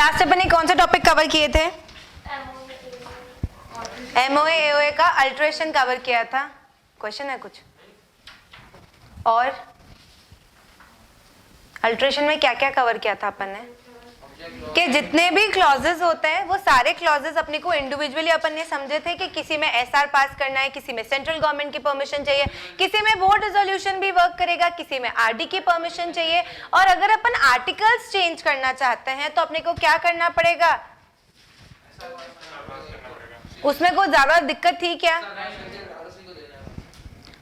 Last अपन ने कौन से टॉपिक कवर किए थे? एमओए एओए का अल्ट्रेशन कवर किया था। क्वेश्चन है कुछ और? अल्ट्रेशन में क्या क्या कवर किया था अपन ने? कि जितने भी क्लॉजेस होते हैं वो सारे क्लॉजेस अपने को इंडिविजुअली अपन ने समझे थे कि किसी में एसआर पास करना है, किसी में सेंट्रल गवर्नमेंट की परमिशन चाहिए, किसी में बोर्ड रेजोल्यूशन भी वर्क करेगा, किसी में आरडी की परमिशन चाहिए। और अगर अपन आर्टिकल्स चेंज करना चाहते हैं तो अपने को क्या करना पड़ेगा? उसमें कोई ज्यादा दिक्कत थी क्या?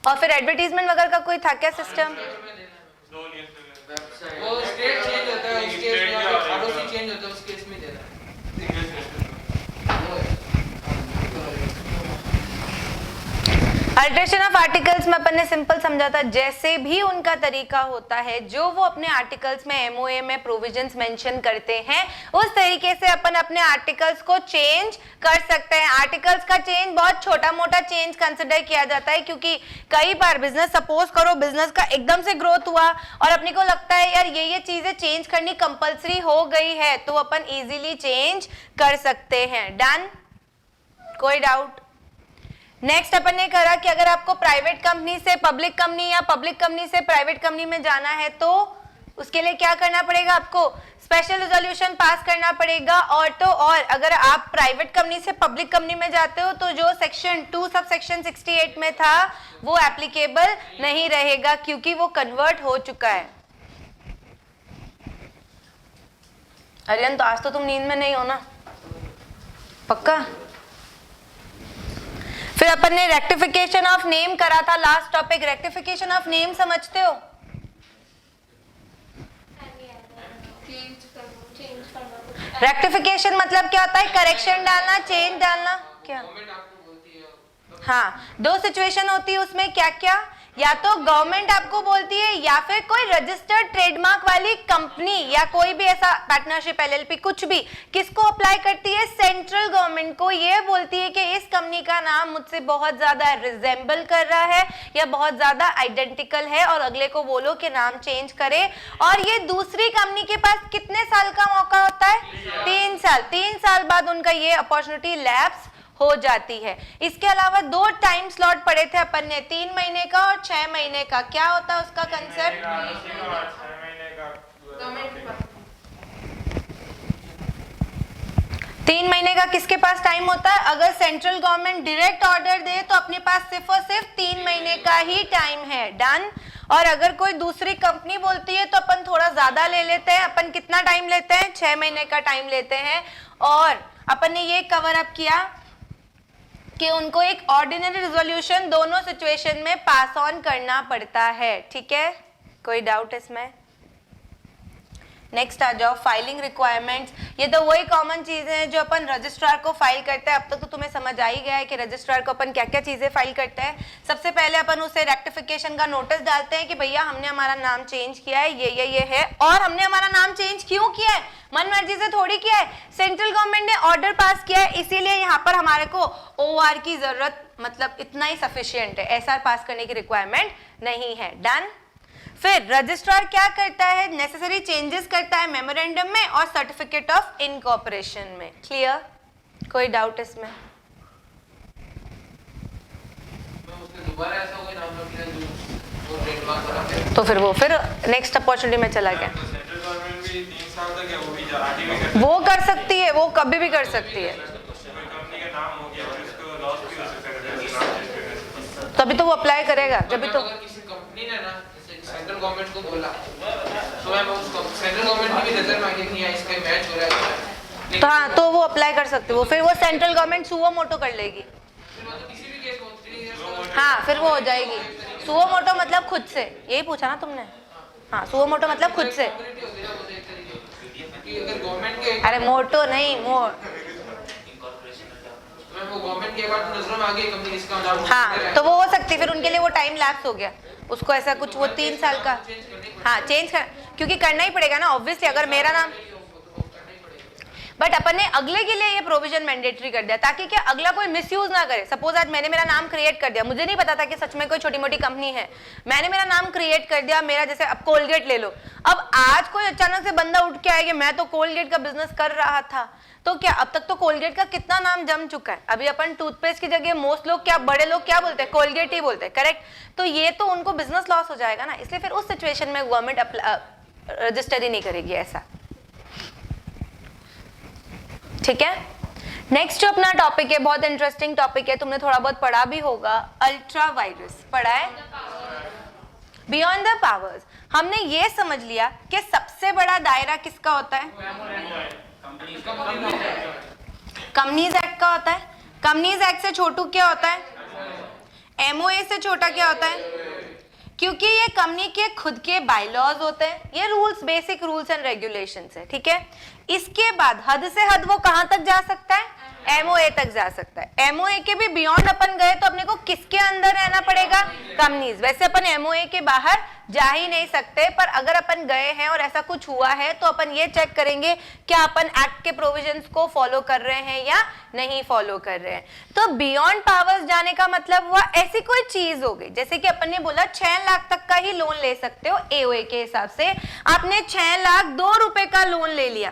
और फिर एडवर्टीजमेंट वगैरह का कोई था क्या सिस्टम? वो स्टेट चेंज होता है, उस केस में आरओसी चेंज होता है, उस केस में देना अल्ट्रेशन ऑफ आर्टिकल्स में अपन ने सिंपल समझा था, जैसे भी उनका तरीका होता है जो वो अपने आर्टिकल्स में एमओए में प्रोविजंस मेंशन करते हैं उस तरीके से अपन अपने आर्टिकल्स को चेंज कर सकते हैं। आर्टिकल्स का चेंज बहुत छोटा मोटा चेंज कंसिडर किया जाता है, क्योंकि कई बार बिजनेस, सपोज करो बिजनेस का एकदम से ग्रोथ हुआ और अपने को लगता है यार ये चीजें चेंज करनी कंपलसरी हो गई है, तो अपन इजीली चेंज कर सकते हैं। डन? कोई डाउट? नेक्स्ट अपन ने करा कि अगर आपको प्राइवेट कंपनी से पब्लिक कंपनी या पब्लिक कंपनी से प्राइवेट कंपनी में जाना है तो उसके लिए क्या करना पड़ेगा? आपको स्पेशल रेजोल्यूशन पास करना पड़ेगा। और तो और अगर आप प्राइवेट कंपनी से पब्लिक कंपनी में जाते हो तो जो सेक्शन 2 सब सेक्शन 68 में था वो एप्लीकेबल नहीं रहेगा, क्योंकि वो कन्वर्ट हो चुका है। अरियन, तो आज तो तुम नींद में नहीं हो ना? पक्का? फिर अपन ने रेक्टिफिकेशन ऑफ नेम करा था last topic. Rectification of name समझते हो? रेक्टिफिकेशन मतलब क्या होता है? करेक्शन डालना, चेंज डालना। क्या? हाँ, दो सिचुएशन होती है उसमें। क्या क्या? या तो गवर्नमेंट आपको बोलती है या फिर कोई रजिस्टर्ड ट्रेडमार्क वाली कंपनी या कोई भी ऐसा पार्टनरशिप एलएलपी कुछ भी किसको अप्लाई करती है? सेंट्रल गवर्नमेंट को। ये बोलती है कि इस कंपनी का नाम मुझसे बहुत ज्यादा रिजेंबल कर रहा है या बहुत ज्यादा आइडेंटिकल है, और अगले को बोलो कि नाम चेंज करे। और ये दूसरी कंपनी के पास कितने साल का मौका होता है? 3 साल। 3 साल बाद उनका ये अपॉर्चुनिटी लैप्स हो जाती है। इसके अलावा 2 टाइम स्लॉट पढ़े थे अपन ने, 3 महीने का और 6 महीने का। क्या होता है उसका कंसेप्ट? 3 महीने का किसके पास टाइम होता है? अगर सेंट्रल गवर्नमेंट डायरेक्ट ऑर्डर दे तो अपने पास सिर्फ और सिर्फ 3 महीने का ही टाइम है। डन? और अगर कोई दूसरी कंपनी बोलती है तो अपन थोड़ा ज्यादा ले लेते हैं। अपन कितना टाइम लेते हैं? 6 महीने का टाइम लेते हैं। और अपन ने ये कवर अप किया कि उनको एक ऑर्डिनरी रिजोल्यूशन दोनों सिचुएशन में पास ऑन करना पड़ता है। ठीक है? कोई डाउट इसमें? नेक्स्ट आ जाओ, फाइलिंग रिक्वायरमेंट्स। ये तो वही कॉमन चीजें हैं जो अपन रजिस्ट्रार को फाइल करते हैं। अब तक तो तुम्हें समझ आ ही गया है कि रजिस्ट्रार को अपन क्या क्या चीजें फाइल करते हैं। सबसे पहले अपन उसे रेक्टिफिकेशन का नोटिस डालते हैं कि भैया हमने हमारा नाम चेंज किया है, ये है। और हमने हमारा नाम चेंज क्यों किया है? मन मर्जी से थोड़ी किया है। सेंट्रल गवर्नमेंट ने ऑर्डर पास किया है, इसीलिए यहाँ पर हमारे को ओआर की जरूरत, मतलब इतना ही सफिशियंट है, एसआर पास करने की रिक्वायरमेंट नहीं है। डन? फिर रजिस्ट्रार क्या करता है? नेसेसरी चेंजेस करता है मेमोरेंडम में और सर्टिफिकेट ऑफ इनकॉर्पोरेशन में। क्लियर? कोई डाउट इसमें? तो फिर वो नेक्स्ट अपॉर्चुनिटी में चला गया। वो कर सकती है, वो कभी भी कर सकती है। तभी तो वो अप्लाई करेगा, जब भी तो सेंट्रल गवर्नमेंट को बोला तो मैं उसको सेंट्रल गवर्नमेंट की भी नजर मांगी कि इसका मैच हो रहा है, तो हाँ, तो वो अप्लाई कर सकते हो। फिर वो सेंट्रल गवर्नमेंट सुओ मोटो कर लेगी। किसी भी केस में हाँ, फिर वो हो जाएगी। सुओ मोटो मतलब खुद से, यही पूछा ना तुमने? हाँ, सुओ मोटो मतलब खुद से। अरे मोटो नहीं, गवर्नमेंट के बाद नजरों में आ गई कंपनी इसका नाम। हाँ, तो वो हो सकती है। फिर उनके लिए वो टाइम लैप्स हो गया, उसको ऐसा कुछ वो 3 साल का। हाँ, चेंज कर, क्योंकि करना ही पड़ेगा ना ऑब्वियसली। अगर मेरा नाम, बट अपन ने अगले के लिए ये प्रोविजन मैंडेटरी कर दिया ताकि क्या अगला कोई मिसयूज ना करे। सपोज आज मैंने मेरा नाम क्रिएट कर दिया, मुझे नहीं पता था कि सच में कोई छोटी मोटी कंपनी है, मैंने मेरा नाम क्रिएट कर दिया, मेरा जैसे अब कोलगेट ले लो, अब आज कोई अचानक से बंदा उठ के आएगा मैं तो कोलगेट का बिजनेस कर रहा था, तो क्या अब तक तो कोलगेट का कितना नाम जम चुका है। अभी अपन टूथपेस्ट की जगह मोस्ट लोग क्या, बड़े लोग क्या बोलते हैं, कोलगेट ही बोलते हैं, करेक्ट। तो ये तो उनको बिजनेस लॉस हो जाएगा ना, इसलिए फिर उस सिचुएशन में गवर्नमेंट रजिस्टर ही नहीं करेगी ऐसा, ठीक है। नेक्स्ट जो अपना टॉपिक है बहुत इंटरेस्टिंग टॉपिक है, तुमने थोड़ा बहुत पढ़ा भी होगा, अल्ट्रा वायरस पढ़ा है। बियॉन्ड द पावर्स हमने ये समझ लिया कि सबसे बड़ा दायरा किसका होता है, कंपनीज एक्ट का होता है। कंपनीज एक्ट से छोटू क्या होता है, एमओए से छोटा क्या होता है, क्योंकि ये कंपनी के खुद के बायलॉज होते हैं, ये rules, basic rules and regulations है, ठीक है। इसके बाद हद से हद वो कहां तक जा सकता है, एमओए तक जा सकता है। एमओए के भी बियॉन्ड अपन गए तो अपने को किसके अंदर रहना पड़ेगा, कंपनीज। वैसे अपन एमओए के बाहर जा ही नहीं सकते, पर अगर अपन गए हैं और ऐसा कुछ हुआ है तो अपन ये चेक करेंगे क्या अपन एक्ट के प्रोविजंस को फॉलो कर रहे हैं या नहीं फॉलो कर रहे हैं। तो बियॉन्ड पावर्स जाने का मतलब हुआ ऐसी कोई चीज हो गई, जैसे कि अपन ने बोला 6 लाख तक का ही लोन ले सकते हो एओए के हिसाब से, आपने 6 लाख 2 रुपए का लोन ले लिया,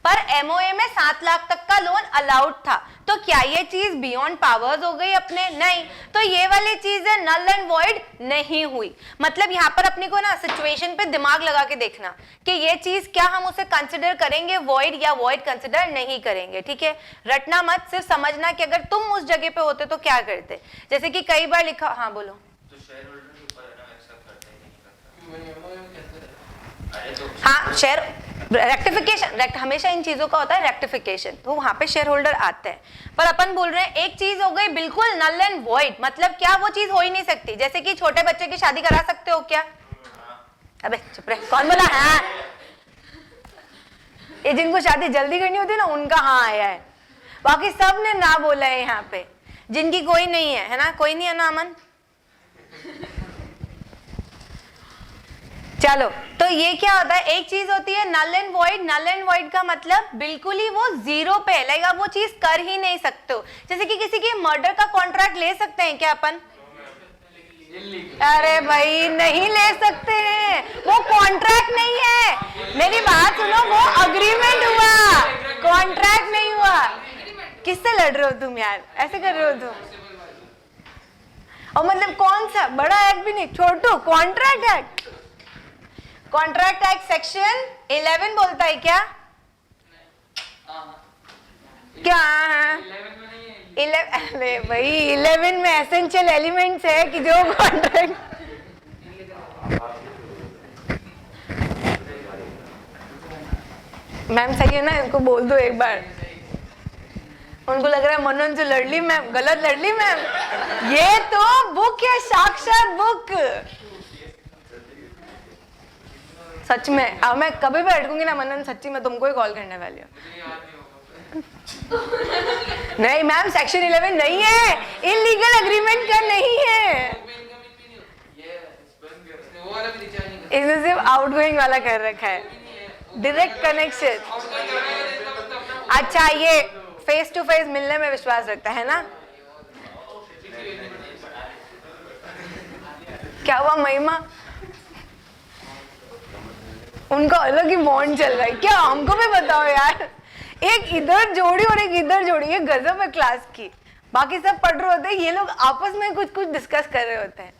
पर एमओए में 7 लाख तक का लोन अलाउड था, तो क्या ये चीज बियॉन्ड पावर्स हो गई अपने, नहीं। तो ये वाली चीज है नल एंड वॉइड नहीं हुई। मतलब यहाँ पर अपने को ना सिचुएशन पे दिमाग लगा के देखना कि ये चीज क्या हम उसे कंसिडर करेंगे वॉइड या वॉइड कंसिडर नहीं करेंगे, ठीक है। रटना मत, सिर्फ समझना कि अगर तुम उस जगह पे होते तो क्या करते। जैसे कि कई बार लिखा, हाँ बोलो, हाँ शेयर रेक्टिफिकेशन, हमेशा इन चीजों का होता है रेक्टिफिकेशन, तो वहां पे शेयर होल्डर आते हैं। पर अपन बोल रहे हैं एक चीज हो गई बिल्कुल नल एंड वॉइड, मतलब क्या वो चीज हो ही नहीं सकती। जैसे कि छोटे बच्चे की शादी करा सकते हो क्या, अबे चुप रहे, कौन बोला हाँ, ये जिनको शादी जल्दी करनी होती है ना उनका हाँ आया है, बाकी सब ने ना बोला है यहाँ पे, जिनकी कोई नहीं है ना, कोई नहीं है ना अमन। चलो, तो ये क्या होता है, एक चीज होती है null and void. Null and void का मतलब बिल्कुल ही वो जीरो पे है, लाइक आप वो चीज कर ही नहीं सकते हो। जैसे कि किसी की मर्डर का कॉन्ट्रैक्ट ले सकते हैं क्या अपन, अरे भाई नहीं ले सकते हैं, वो कॉन्ट्रैक्ट नहीं है, मेरी बात सुनो, वो अग्रीमेंट हुआ, कॉन्ट्रैक्ट नहीं हुआ। किससे लड़ रहे हो तुम यार, ऐसे कर रहे हो तुम, और मतलब कौन सा बड़ा एक्ट भी नहीं, छोटू contract act, contract act section 11 बोलता है क्या, क्या 11, अरे भाई 11 में एसेंशियल एलिमेंट्स है कि जो कॉन्ट्रैक्ट, मैम सही है ना, इनको बोल दो एक बार, उनको लग रहा है मनोज से लड़ ली मैम, गलत लड़ ली मैम, ये तो बुक है, साक्षात बुक, सच में। अब मैं कभी भी अटकूंगी ना मनन, सच्ची मैं तुमको ही कॉल करने वाली हूँ। नहीं मैम सेक्शन 11 नहीं है, इलीगल एग्रीमेंट का नहीं है, इसने सिर्फ आउटगोइंग वाला कर रखा है, डायरेक्ट कनेक्शन। अच्छा, ये फेस टू फेस मिलने में विश्वास रखता है ना। क्या हुआ महिमा, उनका अलग ही बॉन्ड चल रहा है क्या, हमको भी बताओ यार, एक इधर जोड़ी और एक इधर जोड़ी, ये गजब है क्लास की। बाकी सब पढ़ रहे होते हैं, ये लोग आपस में कुछ कुछ डिस्कस कर रहे होते हैं।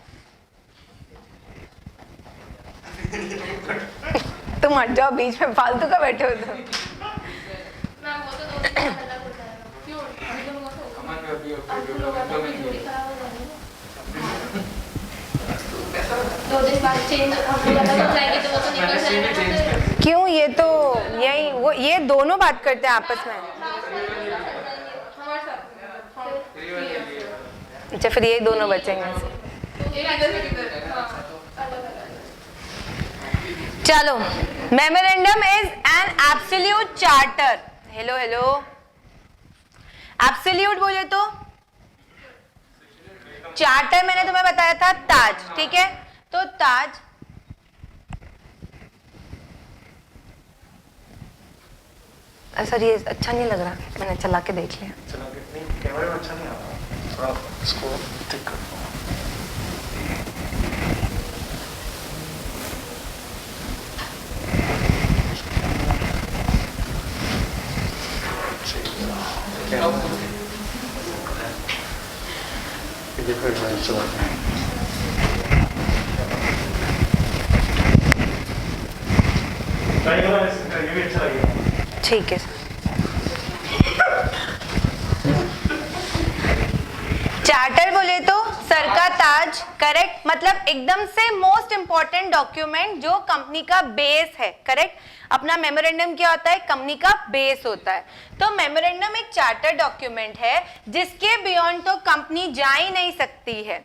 तुम हट जाओ बीच में, फालतू का बैठे हो तुम। क्यों, ये तो यही वो ये दोनों बात करते हैं आपस में। अच्छा फिर ये दोनों बचेंगे। चलो, memorandum is an absolute charter. Hello hello, absolute बोले तो चार्टर मैंने तुम्हें बताया था ताज, ठीक है। तो ताज सर ये अच्छा नहीं लग रहा, मैंने चला के देख लिया। चला के नहीं, कैमरे में अच्छा नहीं आ रहा, थोड़ा इसको ठीक कर दो। देखो एक बार चला के। ये भी अच्छा लगेगा। ठीक है सर। चार्टर बोले तो सर का ताज, करेक्ट, मतलब एकदम से मोस्ट इंपॉर्टेंट डॉक्यूमेंट जो कंपनी का बेस है, करेक्ट। अपना मेमोरेंडम क्या होता है, कंपनी का बेस होता है। तो मेमोरेंडम एक चार्टर डॉक्यूमेंट है जिसके बियॉन्ड तो कंपनी जा ही नहीं सकती है।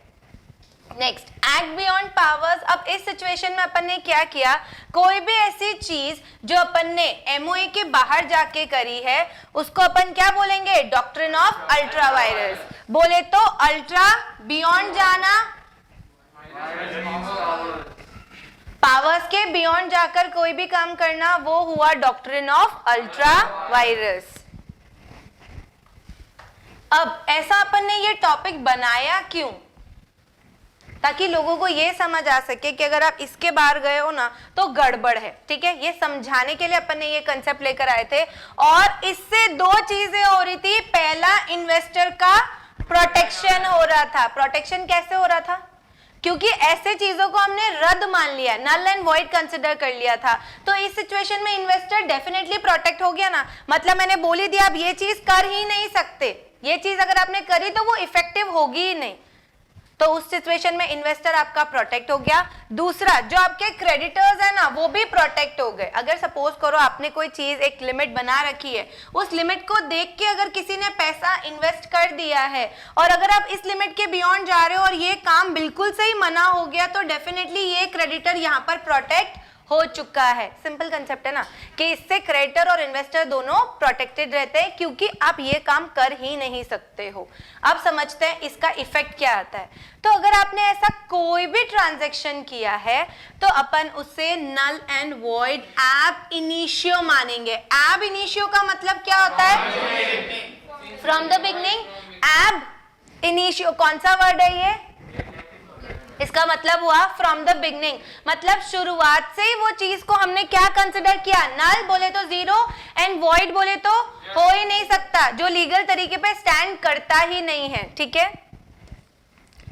Next, act beyond powers. अब इस सिचुएशन में अपन ने क्या किया, कोई भी ऐसी चीज जो अपन ने एमओए के बाहर जाके करी है उसको अपन क्या बोलेंगे, डॉक्ट्रिन ऑफ अल्ट्रा वायरस। बोले तो अल्ट्रा बियॉन्ड जाना, पावर्स के बियॉन्ड जाकर कोई भी काम करना, वो हुआ डॉक्ट्रिन ऑफ अल्ट्रा वायरस। अब ऐसा अपन ने ये टॉपिक बनाया क्यों, ताकि लोगों को ये समझ आ सके कि अगर आप इसके बाहर गए हो ना तो गड़बड़ है, ठीक है। ये समझाने के लिए अपन ने ये कंसेप्ट लेकर आए थे। और इससे दो चीजें हो रही थी, पहला इन्वेस्टर का प्रोटेक्शन हो रहा था। प्रोटेक्शन कैसे हो रहा था, क्योंकि ऐसे चीजों को हमने रद्द मान लिया, नल एंड वॉइड कंसिडर कर लिया था। तो इस सिचुएशन में इन्वेस्टर डेफिनेटली प्रोटेक्ट हो गया ना, मतलब मैंने बोल ही दिया आप ये चीज कर ही नहीं सकते, ये चीज अगर आपने करी तो वो इफेक्टिव होगी ही नहीं। तो उस सिचुएशन में इन्वेस्टर आपका प्रोटेक्ट हो गया। दूसरा, जो आपके क्रेडिटर्स है ना वो भी प्रोटेक्ट हो गए। अगर सपोज करो आपने कोई चीज एक लिमिट बना रखी है, उस लिमिट को देख के अगर किसी ने पैसा इन्वेस्ट कर दिया है और अगर आप इस लिमिट के बियॉन्ड जा रहे हो और ये काम बिल्कुल सही मना हो गया, तो डेफिनेटली ये क्रेडिटर यहाँ पर प्रोटेक्ट हो चुका है। सिंपल कंसेप्ट है ना, कि इससे क्रेडिटर और इन्वेस्टर दोनों प्रोटेक्टेड रहते हैं, क्योंकि आप ये काम कर ही नहीं सकते हो। अब समझते हैं इसका इफेक्ट क्या आता है। तो अगर आपने ऐसा कोई भी ट्रांजैक्शन किया है तो अपन उसे null and void ab initio मानेंगे। एब इनिशियो का मतलब क्या होता है, from the beginning. Ab initio कौन सा वर्ड है ये, इसका मतलब हुआ फ्रॉम द बिगनिंग, मतलब शुरुआत से ही वो चीज को हमने क्या कंसिडर किया, नल बोले तो जीरो एंड वॉइड बोले तो हो ही नहीं सकता, जो लीगल तरीके पे स्टैंड करता ही नहीं है, ठीक है।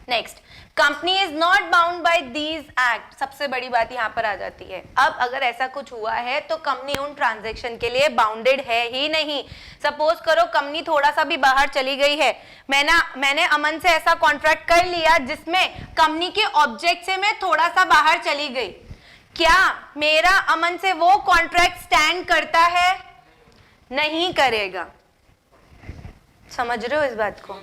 Next, company is not bound by these act. सबसे बड़ी बात यहाँ पर आ जाती है, अब अगर ऐसा कुछ हुआ है तो कंपनी उन ट्रांजैक्शन के लिए बाउंडेड है ही नहीं। सपोज करो कंपनी थोड़ा सा भी बाहर चली गई है, मैंने अमन से ऐसा कॉन्ट्रैक्ट कर लिया जिसमें कंपनी के ऑब्जेक्ट से मैं थोड़ा सा बाहर चली गई, क्या मेरा अमन से वो कॉन्ट्रैक्ट स्टैंड करता है, नहीं करेगा। समझ रहे हो इस बात को,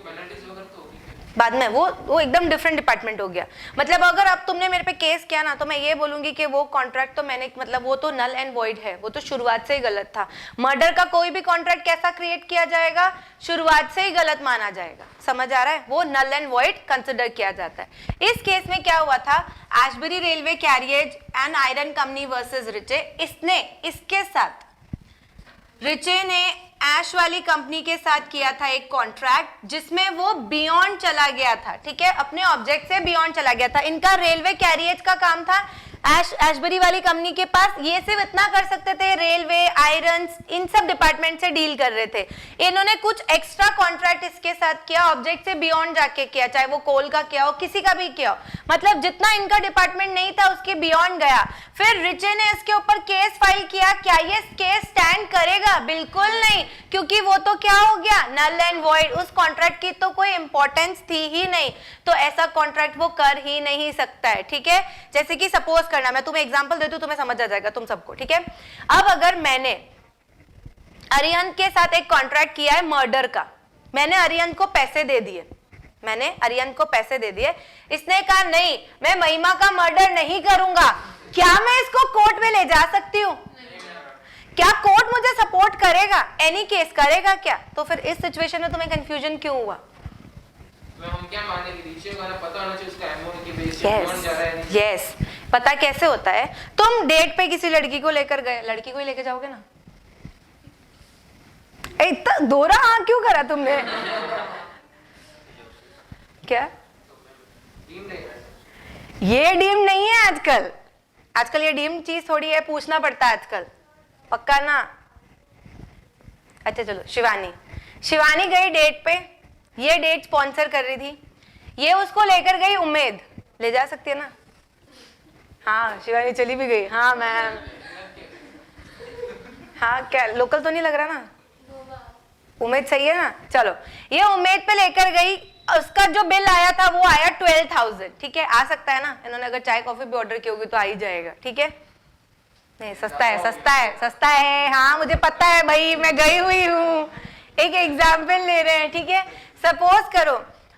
बाद में वो एकदम डिफरेंट डिपार्टमेंट हो गया। मतलब अगर अब तुमने मेरे पे केस किया ना तो मैं ये बोलूंगी कि वो कॉन्ट्रैक्ट तो मैंने, मतलब वो तो नल एंड वॉइड है, वो तो शुरुआत से ही गलत था। मर्डर का कोई भी कॉन्ट्रैक्ट कैसा क्रिएट किया जाएगा, शुरुआत से ही गलत माना जाएगा। समझ आ रहा है, वो नल एंड वॉइड कंसिडर किया जाता है। इस केस में क्या हुआ था, Ashbury Railway Carriage and Iron Company versus Riche, इसके साथ रिचे ने ऐश वाली कंपनी के साथ किया था एक कॉन्ट्रैक्ट जिसमें वो बियॉन्ड चला गया था, ठीक है, अपने ऑब्जेक्ट से बियॉन्ड चला गया था। इनका रेलवे कैरियज का काम था, एशबरी वाली कंपनी के पास ये सिर्फ इतना कर सकते थे, रेलवे आयरन इन सब डिपार्टमेंट से डील कर रहे थे। इन्होंने कुछ एक्स्ट्रा कॉन्ट्रैक्ट इसके साथ किया, ऑब्जेक्ट से बियॉन्ड जाके किया, चाहे वो कोल का किया हो किसी का भी किया हो, मतलब जितना इनका डिपार्टमेंट नहीं था उसके बियॉन्ड गया। फिर रिचे ने इसके ऊपर केस फाइल किया, क्या ये केस स्टैंड करेगा, बिल्कुल नहीं, क्योंकि वो तो क्या हो गया, नल एंड वॉइड, उस कॉन्ट्रैक्ट की तो कोई इंपॉर्टेंस थी ही नहीं, तो ऐसा कॉन्ट्रैक्ट वो कर ही नहीं सकता है, ठीक है। जैसे कि सपोज करना, मैं तुम्हें एग्जांपल देती हूं, तुम्हें समझ आ जाएगा तुम सबको, ठीक है। अब अगर मैंने अरिहंत के साथ एक कॉन्ट्रैक्ट किया है मर्डर का, मैंने अरिहंत को पैसे दे दिए, इसने कहा नहीं मैं महिमा का मर्डर नहीं करूंगा, क्या मैं इसको कोर्ट में ले जा सकती हूँ, क्या कोर्ट मुझे सपोर्ट करेगा, एनी केस करेगा क्या। तो फिर इस सिचुएशन में तुम्हें कंफ्यूजन क्यों हुआ, हम क्या माने कि नीचे वाला पता होना चाहिए उसका एमओ के बेस पे कौन जा रहा है। यस, पता कैसे होता है, तुम डेट पे किसी लड़की को लेकर गए, लड़की को ही लेके जाओगे ना, इतना दोहरा हाँ क्यों करा तुमने? क्या ये डीम नहीं है आजकल? आजकल ये डीम चीज थोड़ी है, पूछना पड़ता है आजकल, पक्का ना? अच्छा चलो, शिवानी गई डेट पे, ये डेट स्पॉन्सर कर रही थी, ये उसको लेकर गई उम्मीद, ले जा सकती है ना? हाँ शिवानी चली भी गई। हाँ मैम, हाँ क्या लोकल तो नहीं लग रहा ना? उम्मीद सही है ना? चलो ये उम्मीद पे लेकर गई, उसका जो बिल आया था वो आया 12,000। ठीक है, आ सकता है ना? इन्होंने अगर चाय कॉफी भी ऑर्डर की होगी तो आ ही जाएगा। ठीक है, नहीं सस्ता है, सस्ता है, सस्ता है। हाँ मुझे पता है भाई, मैं गई हुई हूँ, एक एग्जाम्पल ले रहे हैं। ठीक है, सपोज करो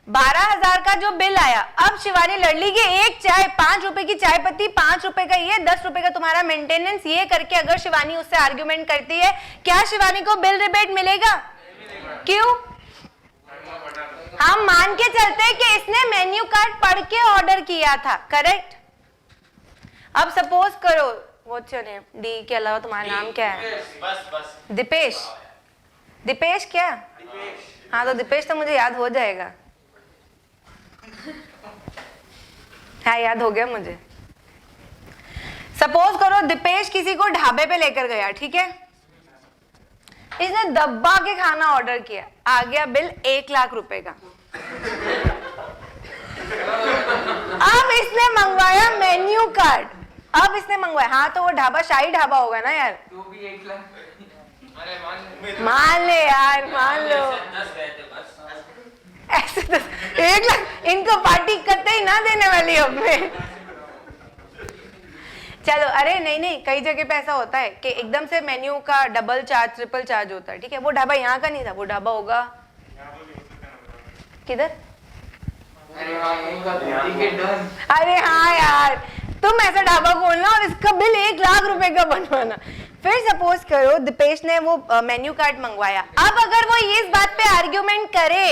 12,000 का जो बिल आया, अब शिवानी लड़ली की एक चाय 5 रुपए की चाय पत्ती, 5 रुपए का ये, 10 रुपए का तुम्हारा मेंटेनेंस, ये करके अगर शिवानी उससे आर्ग्यूमेंट करती है, क्या शिवानी को बिल रिबेट मिलेगा? क्यों? हम मान के चलते हैं कि इसने मेन्यू कार्ड पढ़ के ऑर्डर किया था, करेक्ट? अब सपोज करो, व्हाट्स योर नेम? डी के अलावा तुम्हारा नाम क्या है? बस दीपेश। दीपेश क्या? हाँ तो दीपेश तो मुझे याद हो जाएगा। हाँ याद हो गया मुझे। सपोज करो दीपेश किसी को ढाबे पे लेकर गया, ठीक है, इसने दबा के खाना ऑर्डर किया, आ गया बिल 1 लाख रुपए का। अब इसने मंगवाया मेन्यू कार्ड, अब इसने मंगवाया, हाँ तो वो ढाबा शाही ढाबा होगा ना यार? तो भी 1 लाख। अरे मान ले यार, मान लो ऐसे तो 1 लाख इनको पार्टी करते ही ना देने वाली अब मैं। चलो, अरे नहीं, कई जगह पे ऐसा होता है कि एकदम से मेन्यू का डबल चार्ज, ट्रिपल चार्ज होता है। ठीक है, वो ढाबा यहाँ का नहीं था, वो ढाबा होगा किधर? अरे हाँ यार, तुम ऐसा ढाबा खोलना और इसका बिल 1 लाख रुपए का बनवाना। फिर सपोज करो दीपेश ने वो मेन्यू कार्ड मंगवाया, अब अगर वो इस बात पे आर्ग्यूमेंट करे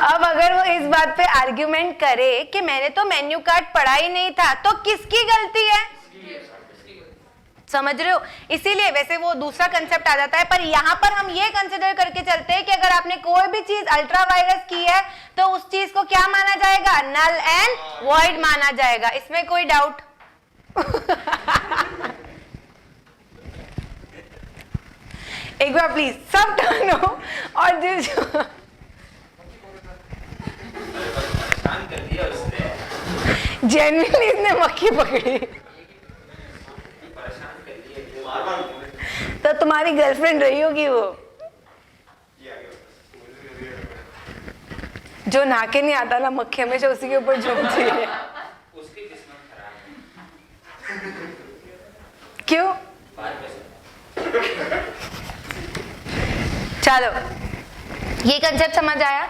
अब अगर वो इस बात पे आर्ग्यूमेंट करे कि मैंने तो मेन्यू कार्ड पढ़ा ही नहीं था, तो किसकी गलती है? समझ रहे हो? इसीलिए वैसे वो दूसरा कंसेप्ट आ जाता है, पर यहाँ पर हम ये कंसिडर करके चलते हैं कि अगर आपने कोई भी चीज अल्ट्रा वायरस की है तो उस चीज को क्या माना जाएगा? नल एंड वॉइड माना जाएगा। इसमें कोई डाउट? एक बार प्लीज सब टर्न हो और जिस जेन्युइनली इसने मक्खी पकड़ी तो तुम्हारी गर्लफ्रेंड रही होगी वो, जो नाके नहीं आता ना, मक्खी हमेशा उसी के ऊपर झूमती है। क्यों? चलो ये कंसेप्ट समझ आया।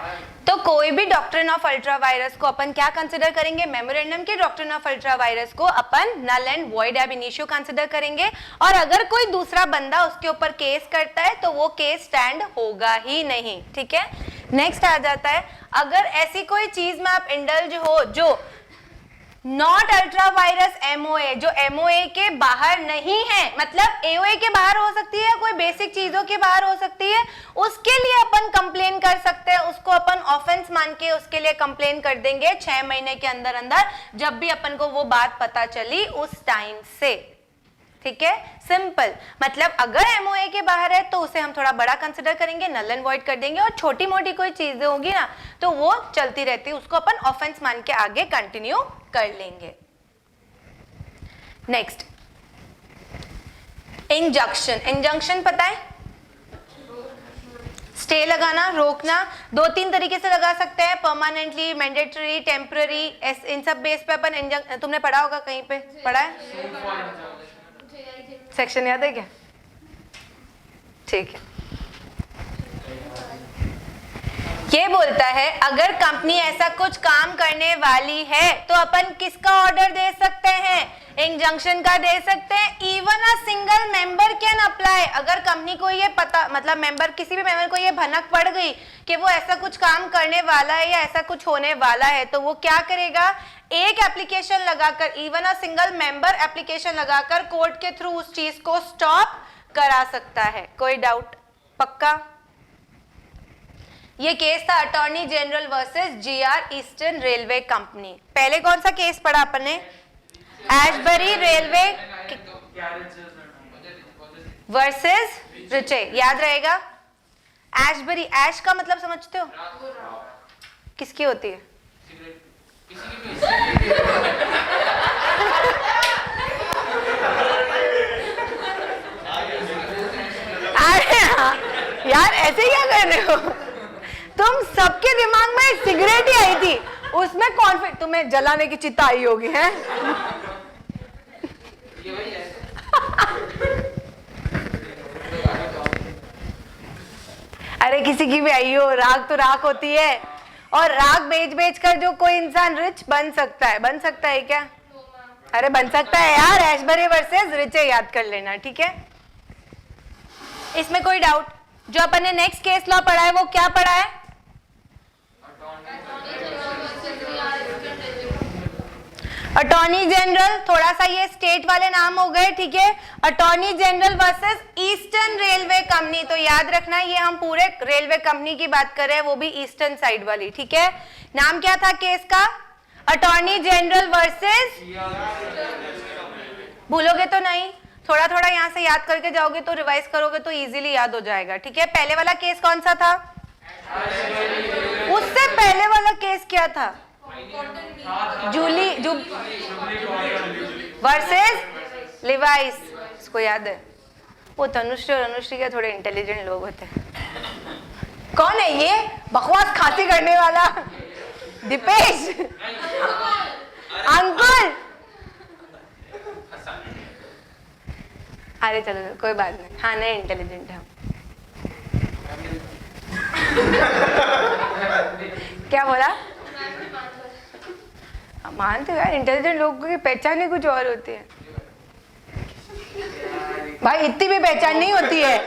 तो कोई भी डॉक्ट्रिन ऑफ अल्ट्रा वायरस को अपन क्या कंसिडर करेंगे? मेमोरेंडम के डॉक्ट्रिन ऑफ अल्ट्रा वायरस को upon null and void ab initio consider करेंगे, और अगर कोई दूसरा बंदा उसके ऊपर केस करता है तो वो केस स्टैंड होगा ही नहीं। ठीक है, नेक्स्ट आ जाता है, अगर ऐसी कोई चीज में आप इंडल्ज हो जो नॉट अल्ट्रा वायरस एमओए, जो एमओए के बाहर नहीं है, मतलब एओए के बाहर हो सकती है, कोई बेसिक चीजों के बाहर हो सकती है, उसके लिए अपन कंप्लेन कर सकते हैं, उसको अपन ऑफेंस मान के उसके लिए कंप्लेन कर देंगे 6 महीने के अंदर अंदर, जब भी अपन को वो बात पता चली उस टाइम से। ठीक है, सिंपल। मतलब अगर एमओए के बाहर है तो उसे हम थोड़ा बड़ा कंसिडर करेंगे, नल एंड वॉइड कर देंगे, और छोटी मोटी कोई चीजें होगी ना तो वो चलती रहती है, उसको अपन ऑफेंस मान के आगे कंटिन्यू कर लेंगे। Next, injunction. इंजंक्शन पता है? स्टे लगाना, रोकना। 2-3 तरीके से लगा सकते हैं, परमानेंटली, मैंडेटरी, टेम्पररी, इन सब बेस पे अपन तुमने पढ़ा होगा, कहीं पे पढ़ा है? सेक्शन याद है क्या? ठीक है, ये बोलता है अगर कंपनी ऐसा कुछ काम करने वाली है तो अपन किसका ऑर्डर दे सकते हैं? इंजंक्शन का दे सकते हैं। Even a single member can apply. अगर कंपनी को ये पता, मतलब मेंबर, किसी भी मेंबर को ये भनक पड़ गई कि वो ऐसा कुछ काम करने वाला है या ऐसा कुछ होने वाला है, तो वो क्या करेगा? एक एप्लीकेशन लगाकर, even a single member application लगाकर कोर्ट के थ्रू उस चीज को स्टॉप करा सकता है। कोई डाउट? पक्का? ये केस था attorney general versus GR eastern railway company. पहले कौन सा केस पढ़ा अपन ने? एशबरी रेलवे वर्सेस रिचे, याद रहेगा? एशबरी, ऐश का मतलब समझते हो? किसकी होती है? अरे हाँ यार, ऐसे क्या कर रहे हो तुम? सबके दिमाग में एक सिगरेट ही आई थी, उसमें कॉन्फिडेंस, तुम्हें जलाने की चिता आई होगी है? अरे किसी की भी आई हो, राख तो राख होती है, और राख बेच बेच कर जो कोई इंसान रिच बन सकता है। बन सकता है क्या? अरे बन सकता है यार। एशबरी वर्सेस रिचे याद कर लेना, ठीक है? इसमें कोई डाउट? जो अपन ने नेक्स्ट केस लॉ पढ़ा है वो क्या पढ़ा है? अटॉर्नी जनरल, थोड़ा सा ये स्टेट वाले नाम हो गए, ठीक है? Attorney general versus eastern railway company. तो याद रखना ये हम पूरे रेलवे कंपनी की बात कर रहे हैं, वो भी ईस्टर्न साइड वाली, ठीक है? नाम क्या था केस का? अटॉर्नी जनरल वर्सेस, भूलोगे तो नहीं, थोड़ा थोड़ा यहाँ से याद करके जाओगे तो रिवाइज करोगे तो इजीली याद हो जाएगा, ठीक है? पहले वाला केस कौन सा था? उससे पहले वाला केस क्या था? जूली वर्सेस लिवाइस, इसको याद है? वो तनुश्री और अनुश्री के थोड़े इंटेलिजेंट लोग होते हैं। कौन है ये बकवास खांसी करने वाला? दीपेश अंकुल। अरे चलो कोई बात नहीं, हाँ नहीं इंटेलिजेंट है। क्या बोला? मानते हो यार, इंटेलिजेंट लोगों की पहचान ही कुछ और होती है भाई, इतनी भी पहचान नहीं होती है।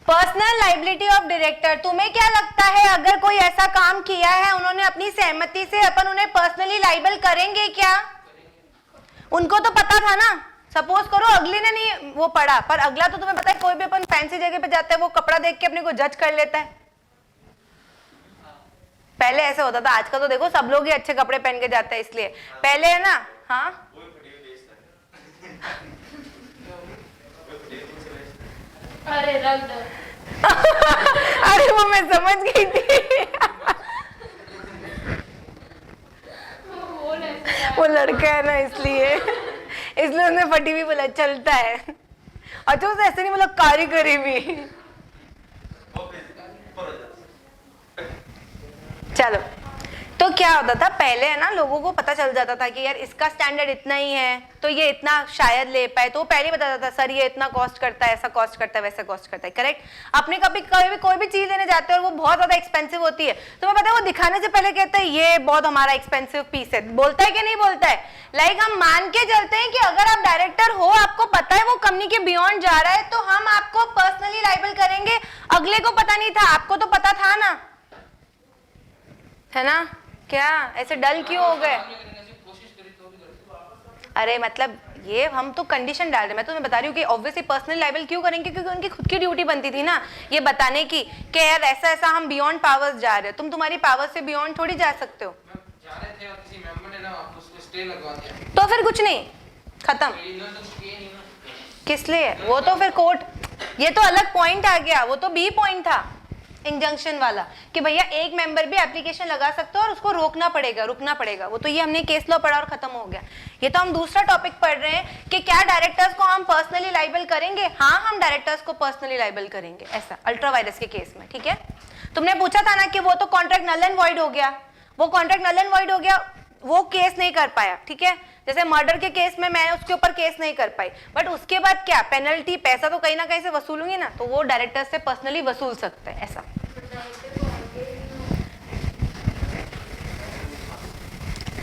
पर्सनल लाइबिलिटी ऑफ डायरेक्टर, तुम्हें क्या लगता है अगर कोई ऐसा काम किया है उन्होंने अपनी सहमति से, अपन उन्हें पर्सनली लाइबल करेंगे क्या? उनको तो पता था ना, सपोज करो अगले ने नहीं वो पढ़ा, पर अगला तो तुम्हें पता है, कोई भी अपन फैंसी जगह पे जाता है वो कपड़ा देख के अपने को जज कर लेता है। पहले ऐसे होता था, आजकल तो देखो सब लोग ही अच्छे कपड़े पहन के जाते हैं, इसलिए पहले है ना। हाँ अरे रख दो। अरे वो मैं समझ गई थी वो लड़का है ना, इसलिए उसने फटी भी बोला, चलता है। अच्छा उसे ऐसे नहीं बोला, कारीगरी भी। चलो, तो क्या होता था पहले है ना, लोगों को पता चल जाता था कि यार इसका स्टैंडर्ड इतना ही है तो ये इतना शायद ले पाए, तो पहले ही बताता था सर ये इतना कॉस्ट करता है, ऐसा कॉस्ट करता है, वैसा कॉस्ट करता है, करेक्ट? अपने कभी कोई भी चीज लेने जाते हैं और वो बहुत ज्यादा एक्सपेंसिव होती है, तो मैं पता है वो दिखाने से पहले कहता है ये बहुत हमारा एक्सपेंसिव पीस है, बोलता है कि नहीं बोलता है? लाइक हम मान के चलते हैं कि अगर आप डायरेक्टर हो, आपको पता है वो कंपनी के बियॉन्ड जा रहा है, तो हम आपको पर्सनली लाइबल करेंगे। अगले को पता नहीं था, आपको तो पता था ना, है ना? क्या ऐसे डल क्यों हो गए? अरे मतलब ये हम तो कंडीशन डाल रहे हैं, मैं तुम्हें बता रही हूँ कि ऑब्वियसली पर्सनल लाइबल क्यों करेंगे, क्योंकि उनकी खुद की ड्यूटी बनती थी ना ये बताने की कि यार ऐसा ऐसा हम बियॉन्ड पावर्स जा रहे हो, तुम तुम्हारी पावर्स से बियॉन्ड थोड़ी जा सकते हो। जा रहे थे और किसी मेंबर ने ना उसको स्टे लगवा दिया, तो फिर कुछ नहीं, खत्म। किस लिए? वो तो फिर कोर्ट, ये तो अलग पॉइंट आ गया, वो तो बी पॉइंट था इंजंक्शन वाला कि भैया एक मेंबर भी एप्लीकेशन लगा सकते हो और उसको रोकना पड़ेगा, रुकना पड़ेगा। वो तो ये हमने केस लॉ पढ़ा और खत्म हो गया। ये तो हम दूसरा टॉपिक पढ़ रहे हैं कि क्या डायरेक्टर्स को हम पर्सनली लाइबल करेंगे। हाँ, हम डायरेक्टर्स को पर्सनली लाइबल करेंगे, ऐसा अल्ट्रा वायरस के केस में, ठीक है? तुमने पूछा था ना कि वो तो कॉन्ट्रैक्ट नल एंड वॉइड हो गया, वो कॉन्ट्रैक्ट नल एंड वॉइड हो गया, वो केस नहीं कर पाया, ठीक है? जैसे मर्डर के केस में मैं उसके ऊपर केस नहीं कर पाई, बट उसके बाद क्या पेनल्टी, पैसा तो कहीं ना कहीं से वसूलूंगी ना, तो वो डायरेक्टर से पर्सनली वसूल सकते हैं, ऐसा।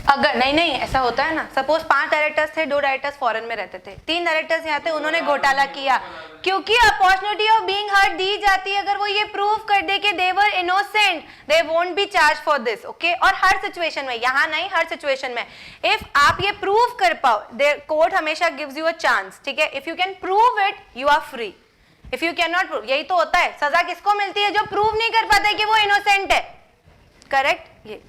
अगर नहीं ऐसा होता है ना, सपोज 5 डायरेक्टर्स थे, 2 डायरेक्टर्स फॉरेन में रहते थे, 3 डायरेक्टर्स यहाँ थे, उन्होंने घोटाला किया, क्योंकि अपॉर्चुनिटी ऑफ बीइंग हर्ट दी जाती है अगर वो ये प्रूव कर दे कि they were innocent, they won't be charge for this, okay. और हर सिचुएशन में, यहाँ नहीं हर सिचुएशन में, इफ आप ये प्रूव कर पाओ, कोर्ट हमेशा गिव्स यू अ चांस, ठीक है। If you can prove it you are free, if you can not prove, यही तो होता है, सजा किसको मिलती है? जो प्रूव नहीं कर पाता है कि वो इनोसेंट है, करेक्ट। ये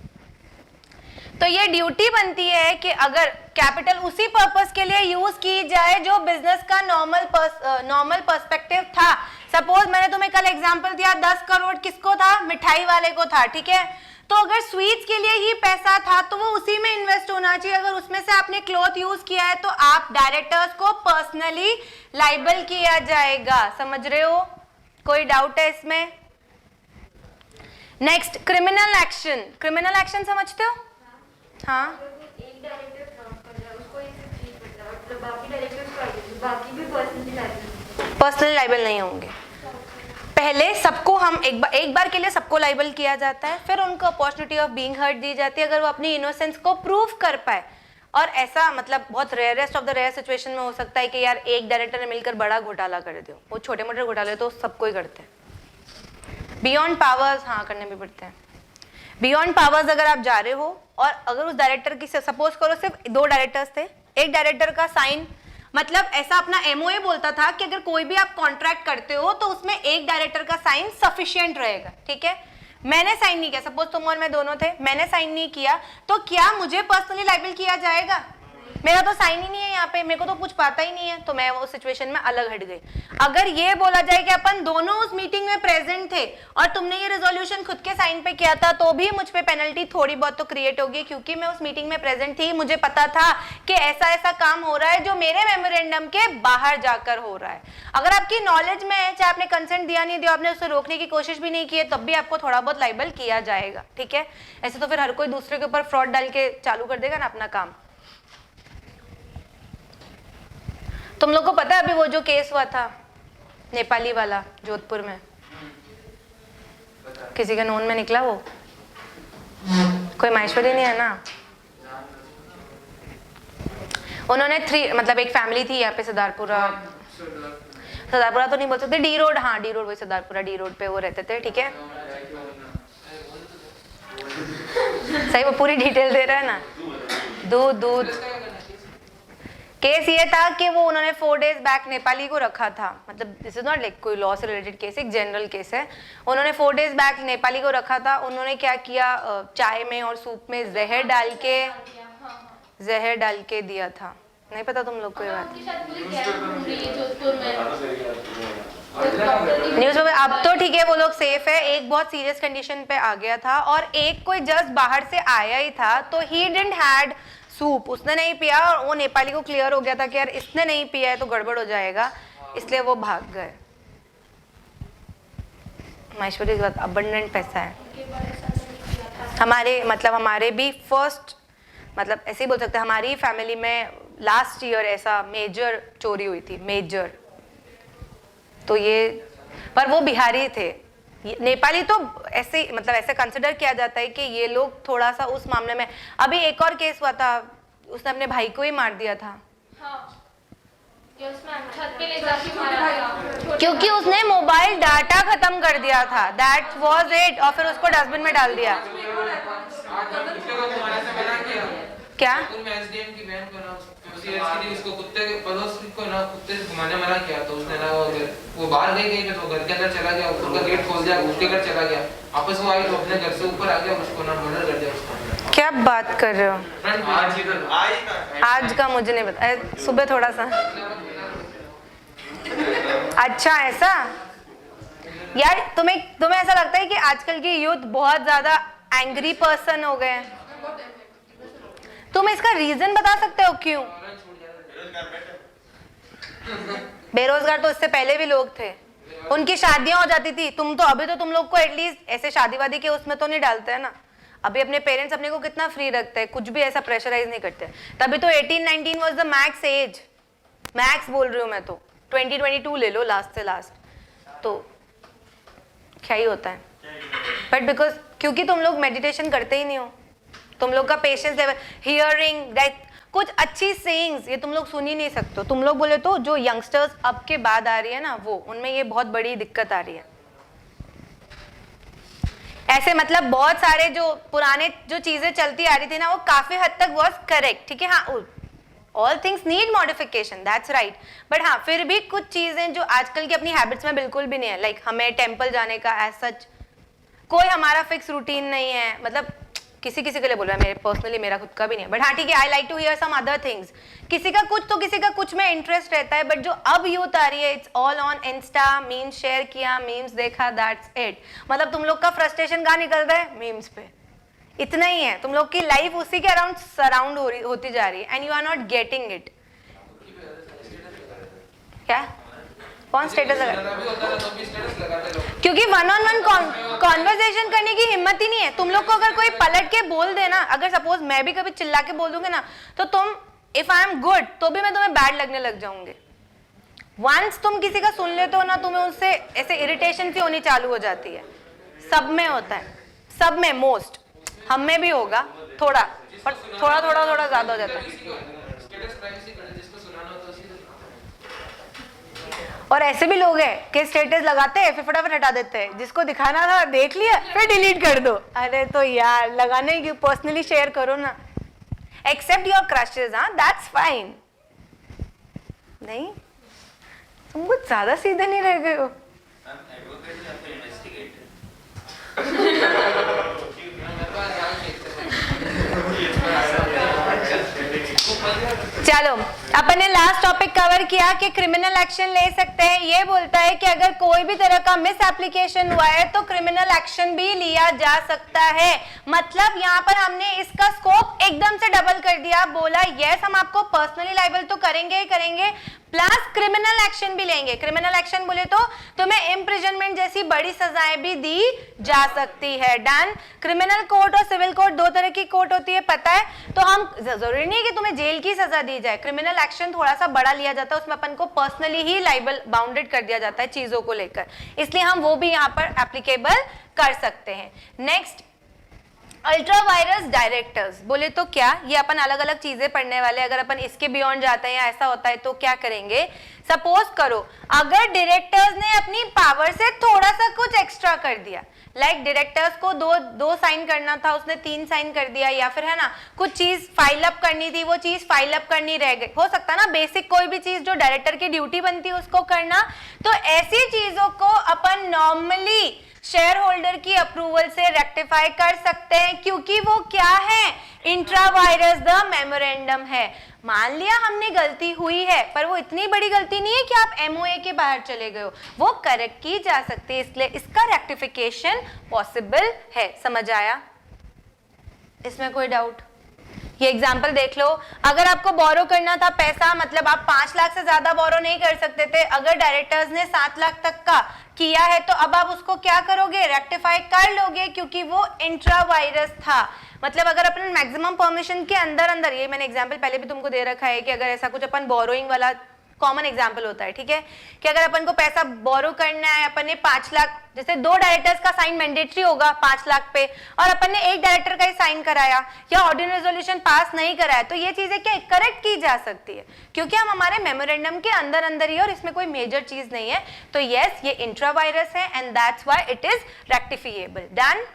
तो ये ड्यूटी बनती है कि अगर कैपिटल उसी पर्पस के लिए यूज की जाए जो बिजनेस का नॉर्मल पर्सपेक्टिव था। सपोज मैंने तुम्हें कल एग्जांपल दिया 10 करोड़ किसको था? मिठाई वाले को था, ठीक है। तो अगर स्वीट्स के लिए ही पैसा था तो वो उसी में इन्वेस्ट होना चाहिए। अगर उसमें से आपने क्लॉथ यूज किया है तो आप डायरेक्टर्स को पर्सनली लाइबल किया जाएगा, समझ रहे हो? कोई डाउट है इसमें? Next, criminal action. Criminal action समझते हो? हाँ, एक डायरेक्टर फ्रॉड कर रहा है, उसको ये सब चीज पता है, मतलब बाकी डायरेक्टर्स को बाकी भी पर्सनली लाइबल पर्सनल लाइबल नहीं होंगे। पहले सबको हम एक बार के लिए सबको लाइबल किया जाता है, फिर उनको अपॉर्चुनिटी ऑफ बीइंग हर्ट दी जाती है अगर वो अपनी इनोसेंस को प्रूव कर पाए। और ऐसा मतलब बहुत rarest of the rare situation में हो सकता है कि यार एक डायरेक्टर ने मिलकर बड़ा घोटाला कर दिया। वो छोटे मोटे घोटाले तो सबको ही करते हैं। बियॉन्ड पावर्स, हाँ करने भी पड़ते हैं। बियॉन्ड पावर्स अगर आप जा रहे हो और अगर उस डायरेक्टर की, सपोज करो सिर्फ 2 डायरेक्टर्स थे, एक डायरेक्टर का साइन, मतलब ऐसा अपना एमओए बोलता था कि अगर कोई भी आप कॉन्ट्रैक्ट करते हो तो उसमें एक डायरेक्टर का साइन सफिशिएंट रहेगा, ठीक है। मैंने साइन नहीं किया, सपोज तुम और मैं दोनों थे, मैंने साइन नहीं किया, तो क्या मुझे पर्सनली लाइबल किया जाएगा? मेरा तो साइन ही नहीं है यहाँ पे, मेरे को तो कुछ पता ही नहीं है, तो मैं उस सिचुएशन में अलग हट गई। अगर ये बोला जाए कि अपन दोनों उस मीटिंग में प्रेजेंट थे और तुमने ये रेजोल्यूशन खुद के साइन पे किया था, तो भी मुझ पे पेनल्टी थोड़ी बहुत तो क्रिएट होगी, क्योंकि मैं उस मीटिंग में प्रेजेंट थी, मुझे पता था कि ऐसा ऐसा काम हो रहा है जो मेरे मेमोरेंडम के बाहर जाकर हो रहा है। अगर आपकी नॉलेज में है, चाहे आपने कंसेंट दिया नहीं दिया, आपने उसे रोकने की कोशिश भी नहीं की है, तब भी आपको थोड़ा बहुत लाइबल किया जाएगा, ठीक है। ऐसे तो फिर हर कोई दूसरे के ऊपर फ्रॉड डाल के चालू कर देगा ना अपना काम। तुम लोग को पता है अभी वो जो केस हुआ था नेपाली वाला जोधपुर में, किसी के नोन में निकला वो? कोई माहेश्वरी नहीं है ना? उन्होंने 3 मतलब एक फैमिली थी यहाँ पे सरदारपुरा तो नहीं बोल सकते, डी रोड, हाँ डी रोड, वही सरदारपुरा डी रोड पे वो रहते थे, ठीक है। सही, वो पूरी डिटेल दे रहा है ना। दूध केस ये था कि वो उन्होंने 4 डेज बैक नेपाली को रखा था, मतलब दिस इज नॉट लाइक कोई लॉ से रिलेटेड केस, एक जनरल केस है। उन्होंने 4 डेज बैक नेपाली को रखा था। उन्होंने क्या किया, चाय में और सूप में जहर डाल के दिया था। नहीं पता तुम लोग को ये बात? न्यूज में अब तो ठीक है, वो लोग सेफ है। एक बहुत सीरियस कंडीशन पे आ गया था और एक कोई जस्ट बाहर से आया ही था, तो ही डिडंट हैड सूप, उसने नहीं पिया और वो नेपाली को क्लियर हो गया था कि यार इसने नहीं पिया है तो गड़बड़ हो जाएगा, इसलिए वो भाग गए। माहेश्वरी के बाद अबंडेंट पैसा है हमारे भी फर्स्ट, मतलब ऐसे ही बोल सकते हैं, हमारी फैमिली में लास्ट ईयर ऐसा मेजर चोरी हुई थी, मेजर। तो ये, पर वो बिहारी थे, नेपाली तो ऐसे मतलब ऐसे कंसिडर किया जाता है कि ये लोग थोड़ा सा उस मामले में। अभी एक और केस हुआ था, उसने अपने भाई को ही मार दिया था। हाँ, छत पे ले जाके मारा, क्योंकि उसने मोबाइल डाटा खत्म कर दिया था, दैट वाज इट, और फिर उसको डस्टबिन में डाल दिया। क्या? एसडीएम की बहन को ना उसको कुत्ते पड़ोस को ना कुत्ते से घुमाने मना किया, तो उसने ना वो बाहर गई तो घर के अंदर चला गया, ऊपर का गेट खोल दिया, उसके घर चला गया, वापस वो आई तो अपने घर से ऊपर आ गया, उसको ना मर्डर कर दिया उसको। क्या बात कर रहे हो? आज का मुझे नहीं पता, सुबह थोड़ा सा। अच्छा ऐसा? यार तुम्हें ऐसा लगता है कि आजकल की यूथ बहुत ज्यादा एंग्री पर्सन हो गए हैं? तुम इसका रीजन बता सकते हो क्यों? बेरोजगार तो इससे पहले भी लोग थे, उनकी शादियां हो जाती थी। तुम लोग को एटलीस्ट ऐसे शादीवादी के उसमें तो नहीं डालते है ना। अभी अपने पेरेंट्स अपने को कितना फ्री रखते हैं, कुछ भी ऐसा प्रेशराइज नहीं करते। तभी तो 18-19 was the max age, max बोल रही हूँ मैं तो। 2022 ले लो लास्ट से लास्ट, तो क्या ही होता है। बट बिकॉज क्योंकि तुम लोग मेडिटेशन करते ही नहीं हो, तुम लोग का पेशेंस लेवल, हियरिंग दैट कुछ अच्छी सेइंग्स ये तुम लोग सुन ही नहीं सकते हो। तुम लोग बोले तो जो यंगस्टर्स अब के बाद आ रही है ना, वो उनमें ये बहुत बड़ी दिक्कत आ रही है। ऐसे मतलब बहुत सारे जो पुराने जो चीजें चलती आ रही थी ना, वो काफी हद तक वॉज करेक्ट, ठीक है। हाँ, all things need modification, that's right, but हाँ फिर भी कुछ चीजें जो आजकल की अपनी हैबिट्स में बिल्कुल भी नहीं है, लाइक हमें टेम्पल जाने का एज सच कोई हमारा फिक्स रूटीन नहीं है। मतलब किसी किसी के लिए बोल रहा है, मेरे पर्सनली मेरा खुद का भी नहीं है, बट हाँ ठीक है, I like to hear some other things. किसी का कुछ तो किसी का कुछ में इंटरेस्ट रहता है, बट जो अब यूथ आ रही है it's all on Insta, memes share किया, मीम्स देखा, दैट्स इट। मतलब तुम लोग का फ्रस्ट्रेशन कहाँ निकल रहा है? मीम्स पे, इतना ही है। तुम लोग की लाइफ उसी के अराउंड सराउंड होती जा रही है and you are not getting it. क्या कौन स्टेटस लगा? क्योंकि वन ऑन वन कॉन्वर्सेशन करने की हिम्मत ही नहीं है तुम लोग को। अगर कोई पलट के बोल देना, अगर सपोज मैं भी कभी चिल्ला के बोल दूंगी ना, तो तुम इफ आई एम गुड तो भी मैं तुम्हें बैड लगने लग जाऊंगी। वंस तुम किसी का सुन लेते हो ना, तुम्हें उससे ऐसे इरिटेशन सी होनी चालू हो जाती है। सब में होता है, सब में, मोस्ट हम में भी होगा थोड़ा, पर थोड़ा थोड़ा थोड़ा ज्यादा हो जाता है। और ऐसे भी लोग हैं कि स्टेटस लगाते हैं फिर फटाफट हटा देते हैं, जिसको दिखाना था देख लिया फिर डिलीट कर दो। अरे तो यार लगाने की पर्सनली शेयर करो ना, एक्सेप्ट योर क्रशेस, हाँ दैट्स फाइन। नहीं तुम कुछ ज्यादा सीधे नहीं रह गए हो। चलो अपन ने लास्ट टॉपिक कवर किया कि क्रिमिनल एक्शन ले सकते हैं। ये बोलता है कि अगर कोई भी तरह का मिस एप्लीकेशन हुआ है तो क्रिमिनल एक्शन भी लिया जा सकता है। मतलब यहाँ पर हमने इसका स्कोप एकदम से डबल कर दिया, बोला यस हम आपको पर्सनली लायबल तो करेंगे ही करेंगे, प्लस क्रिमिनल एक्शन भी लेंगे। क्रिमिनल एक्शन बोले तो तुम्हें इम्प्रिजनमेंट जैसी बड़ी सजाएं भी दी जा सकती है। डन। क्रिमिनल कोर्ट और सिविल कोर्ट दो तरह की कोर्ट होती है, पता है? तो हम जरूरी नहीं कि तुम्हें जेल की सजा दी जाए। क्रिमिनल एक्शन थोड़ा सा बड़ा लिया जाता है, उसमें अपन को पर्सनली ही लाइबल बाउंडेड कर दिया जाता है चीजों को लेकर, इसलिए हम वो भी यहाँ पर एप्लीकेबल कर सकते हैं। नेक्स्ट, अल्ट्रा वायरस डायरेक्टर्स बोले तो क्या, ये अपन अलग अलग चीजें पढ़ने वाले। अगर अपन इसके बियॉन्ड जाते हैं या ऐसा होता है तो क्या करेंगे? सपोज करो अगर डायरेक्टर्स ने अपनी पावर से थोड़ा सा कुछ एक्स्ट्रा कर दिया, लाइक डायरेक्टर्स को दो साइन करना था, उसने 3 साइन कर दिया, या फिर है ना कुछ चीज फाइल अप करनी थी, वो चीज फाइल अप करनी रह गई, हो सकता है ना बेसिक कोई भी चीज जो डायरेक्टर की ड्यूटी बनती है उसको करना। तो ऐसी चीजों को अपन नॉर्मली शेयर होल्डर की अप्रूवल से रेक्टिफाई कर सकते हैं, क्योंकि वो क्या है? इंट्रा वायरस द मेमोरेंडम है। मान लिया हमने गलती हुई है, पर वो इतनी बड़ी गलती नहीं है कि आप एमओए के बाहर चले गए हो, वो करेक्ट की जा सकती है, इसलिए इसका रेक्टिफिकेशन पॉसिबल है। समझ आया? इसमें कोई डाउट? ये एग्जाम्पल देख लो, अगर आपको बोरो करना था पैसा, मतलब आप 5 लाख से ज्यादा बोरो नहीं कर सकते थे, अगर डायरेक्टर्स ने 7 लाख तक का किया है तो अब आप उसको क्या करोगे? रेक्टिफाई कर लोगे, क्योंकि वो इंट्रा वायरस था। मतलब अगर अपन मैक्सिमम परमिशन के अंदर, ये मैंने एग्जाम्पल पहले भी तुमको दे रखा है कि अगर ऐसा कुछ अपन बोरोइंग वाला कॉमन एग्जाम्पल होता है, ठीक है, कि अगर अपन को पैसा बोरो करना है, अपन ने 5 लाख, जैसे 2 डायरेक्टर्स का साइन मैंडेटरी होगा 5 लाख पे, और अपन ने 1 डायरेक्टर का ही साइन कराया या ऑर्डिनरी रेजोल्यूशन पास नहीं कराया, तो ये चीजें क्या करेक्ट की जा सकती है, क्योंकि हम हमारे मेमोरेंडम के अंदर ही है और इसमें कोई मेजर चीज नहीं है। तो यस, ये इंट्रा वायरस है and that's why it is rectifiable. Done.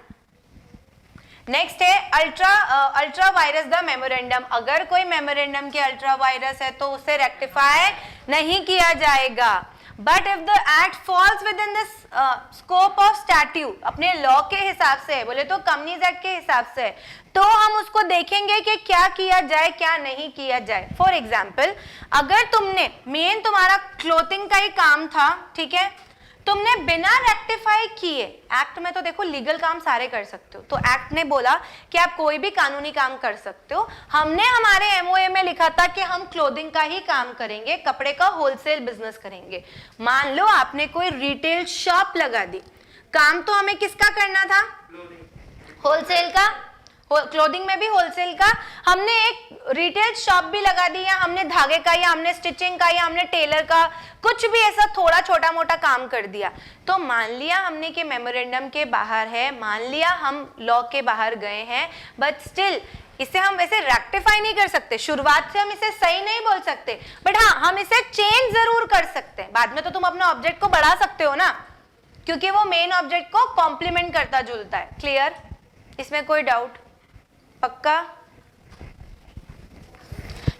Next है अल्ट्रा वायरस द मेमोरेंडम। अगर कोई मेमोरेंडम के अल्ट्रा वायरस है तो उसे रेक्टिफाई नहीं किया जाएगा, but if the act falls within this scope of statute, अपने लॉ के हिसाब से, बोले तो कंपनीज एक्ट के हिसाब से, तो हम उसको देखेंगे कि क्या किया जाए क्या नहीं किया जाए। फॉर एग्जाम्पल, अगर तुमने मेन तुम्हारा क्लोथिंग का ही काम था, ठीक है, तुमने बिना रेक्टिफाई किए, एक्ट में तो देखो लीगल काम सारे कर सकते हो, तो एक्ट ने बोला कि आप कोई भी कानूनी काम कर सकते हो। हमने हमारे एमओए में लिखा था कि हम क्लोथिंग का ही काम करेंगे, कपड़े का होलसेल बिजनेस करेंगे। मान लो आपने कोई रिटेल शॉप लगा दी, काम तो हमें किसका करना था? होलसेल का। क्लोथिंग में भी होलसेल का, हमने एक रिटेल शॉप भी लगा दी, या हमने धागे का, या हमने स्टिचिंग का, या हमने टेलर का, कुछ भी ऐसा थोड़ा छोटा मोटा काम कर दिया, तो मान लिया हमने कि मेमोरेंडम के बाहर है, मान लिया हम लॉ के बाहर गए हैं, बट स्टिल इसे हम वैसे रेक्टिफाई नहीं कर सकते, शुरुआत से हम इसे सही नहीं बोल सकते, बट हाँ हम इसे चेंज जरूर कर सकते हैं। बाद में तो तुम अपने ऑब्जेक्ट को बढ़ा सकते हो ना, क्योंकि वो मेन ऑब्जेक्ट को कॉम्प्लीमेंट करता जुलता है। क्लियर? इसमें कोई डाउट? पक्का?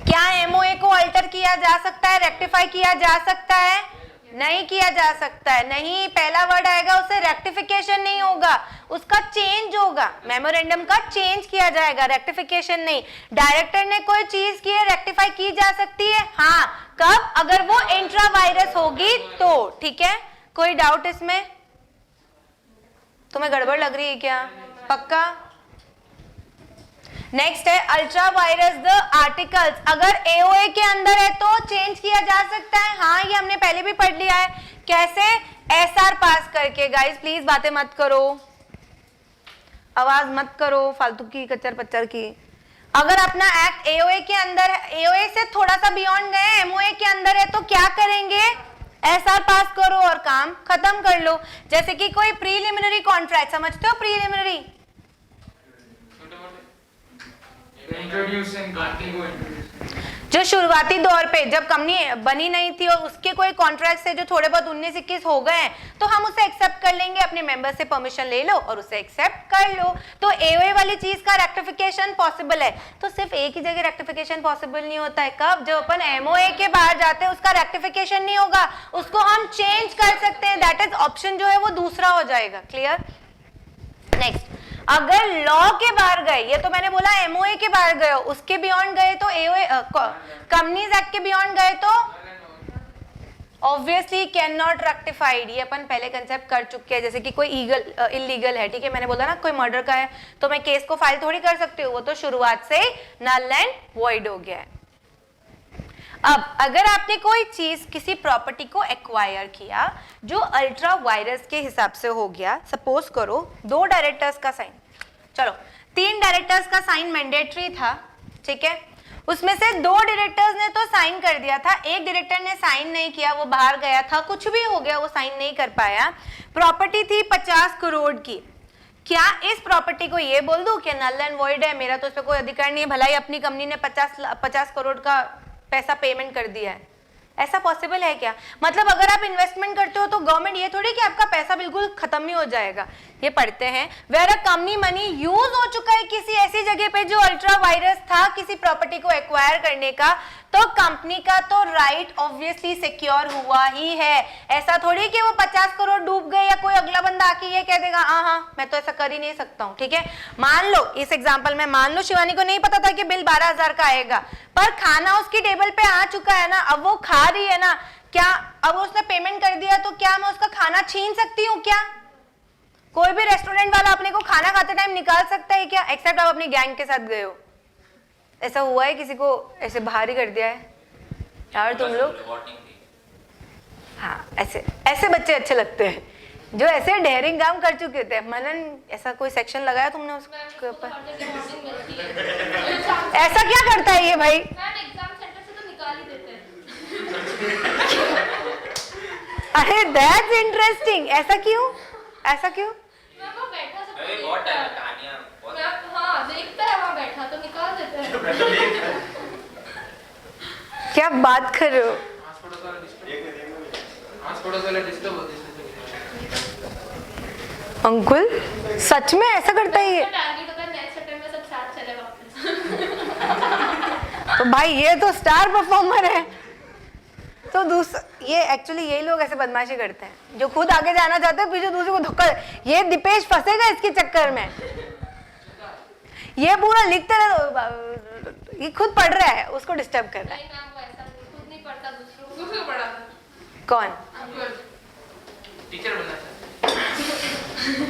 क्या एमओए को अल्टर किया जा सकता है, रेक्टिफाई किया जा सकता है? नहीं किया जा सकता है। नहीं, पहला वर्ड आएगा उससे रेक्टिफिकेशन नहीं होगा, उसका चेंज होगा, मेमोरेंडम का चेंज किया जाएगा, रेक्टिफिकेशन नहीं। डायरेक्टर ने कोई चीज की है, रेक्टिफाई की जा सकती है, हाँ कब? अगर वो इंट्रा वायरस होगी तो। ठीक है, कोई डाउट इसमें? तुम्हें गड़बड़ लग रही है क्या? पक्का? नेक्स्ट है अल्ट्रा वायरस द आर्टिकल्स, अगर एओए के अंदर है तो चेंज किया जा सकता है, हाँ ये हमने पहले भी पढ़ लिया है। कैसे? एसआर पास करके। गाइस प्लीज बातें मत करो, आवाज मत करो फालतू की कच्चर पच्चर की। अगर अपना एक्ट एओए के अंदर है, एओए से थोड़ा सा बियॉन्ड गए, एमओए के अंदर है, तो क्या करेंगे? एसआर पास करो और काम खत्म कर लो। जैसे कि कोई प्रीलिमिनरी कॉन्ट्रैक्ट, समझते हो प्रीलिमिनरी? जो शुरुआती दौर पे जब कंपनी बनी नहीं थी और उसके कोई कॉन्ट्रैक्ट से जो थोड़े बहुत 19-21 हो गए हैं, तो हम उसे एक्सेप्ट कर लेंगे, अपने मेंबर से परमिशन ले लो और उसे एक्सेप्ट कर लो। तो एओए वाली चीज का रेक्टिफिकेशन पॉसिबल है। तो सिर्फ एक ही जगह रेक्टिफिकेशन पॉसिबल नहीं होता है, कब? जब अपन एमओए के बाहर जाते हैं उसका रेक्टिफिकेशन नहीं होगा, उसको हम चेंज कर सकते हैं, दैट इज ऑप्शन जो है वो दूसरा हो जाएगा। क्लियर? नेक्स्ट, अगर लॉ के बाहर गए, ये तो मैंने बोला एमओए के बाहर गए, उसके बियॉन्ड गए तो एओए कंपनीज एक्ट के बियॉन्ड गए तो ऑब्वियसली कैन नॉट रेक्टिफाइड। ये अपन पहले कंसेप्ट कर चुके हैं। जैसे कि कोई इलीगल है, ठीक है, मैंने बोला ना कोई मर्डर का है, तो मैं केस को फाइल थोड़ी कर सकती हूँ, वो तो शुरुआत से नल एंड वॉइड हो गया है। अब अगर आपने कोई चीज किसी प्रॉपर्टी को एक्वायर किया जो अल्ट्रा वायरस के हिसाब से हो गया, सपोज करो 2 डायरेक्टर्स का साइन, चलो 3 डायरेक्टर्स का साइन मैंडेटरी था, ठीक है, उसमें से 2 डायरेक्टर्स ने तो साइन कर दिया था, एक डायरेक्टर ने साइन नहीं किया, वो बाहर गया था, कुछ भी हो गया, वो साइन नहीं कर पाया। प्रॉपर्टी थी 50 करोड़ की। क्या इस प्रॉपर्टी को ये बोल दूं कि नल एंड वॉइड है, मेरा तो इस पर कोई अधिकार नहीं है, भलाई अपनी कंपनी ने 50 करोड़ का पैसा पेमेंट कर दिया है? ऐसा पॉसिबल है क्या? मतलब अगर आप इन्वेस्टमेंट करते हो तो गवर्नमेंट ये थोड़ी कि आपका पैसा बिल्कुल खत्म ही हो जाएगा। ये पढ़ते हैं, where a company money use हो चुका है किसी ऐसी जगह पे जो अल्ट्रा वायरस था किसी प्रॉपर्टी को एक्वायर करने का, तो कंपनी का तो राइट ऑब्वियसली सिक्योर हुआ ही है। ऐसा थोड़ी कि वो 50 करोड़ डूब गए या कोई अगला बंदा आके ये कह देगा हाँ मैं तो ऐसा कर ही नहीं सकता हूँ। ठीक है, मान लो इस एग्जाम्पल में, मान लो शिवानी को नहीं पता था कि बिल 12,000 का आएगा, पर खाना उसकी टेबल पे आ चुका है ना, अब वो खा रही है ना, क्या अब उसने पेमेंट कर दिया तो क्या मैं उसका खाना छीन सकती हूँ क्या? कोई भी रेस्टोरेंट वाला अपने को खाना खाते टाइम निकाल सकता है क्या? एक्सेप्ट आप अपनी गैंग के साथ गए हो, ऐसा हुआ है किसी को ऐसे बाहर ही कर दिया है यार तुम लोग? हाँ, ऐसे बच्चे अच्छे लगते हैं जो ऐसे डेयरिंग काम कर चुके थे। मनन, ऐसा कोई सेक्शन लगाया तुमने उसके ऊपर? ऐसा क्या करता है ये भाई? अरे दैट्स इंटरेस्टिंग, ऐसा क्यों? ऐसा क्यों? वो बैठा सब बहुत टाइम कहानियां, हाँ देखता है वहाँ बैठा तो निकाल देता है। क्या बात कर रहे हो? अंकुल सच में ऐसा करता है ये? टारगेट होता है नेक्स्ट अटेम्प्ट में सब साथ चले वापस। तो भाई ये तो स्टार परफॉर्मर है। तो ये एक्चुअली यही लोग ऐसे बदमाशी करते हैं जो खुद आगे जाना चाहते हैं, पीछे दूसरे को धक्का। ये दीपेश फंसेगा इसके चक्कर में, ये पूरा लिखते रहे, ये खुद पढ़ रहा है, उसको डिस्टर्ब कर रहा है। खुद नहीं पढ़ता, दूसरों को पढ़ाता। कौन? टीचर बनना चाहता।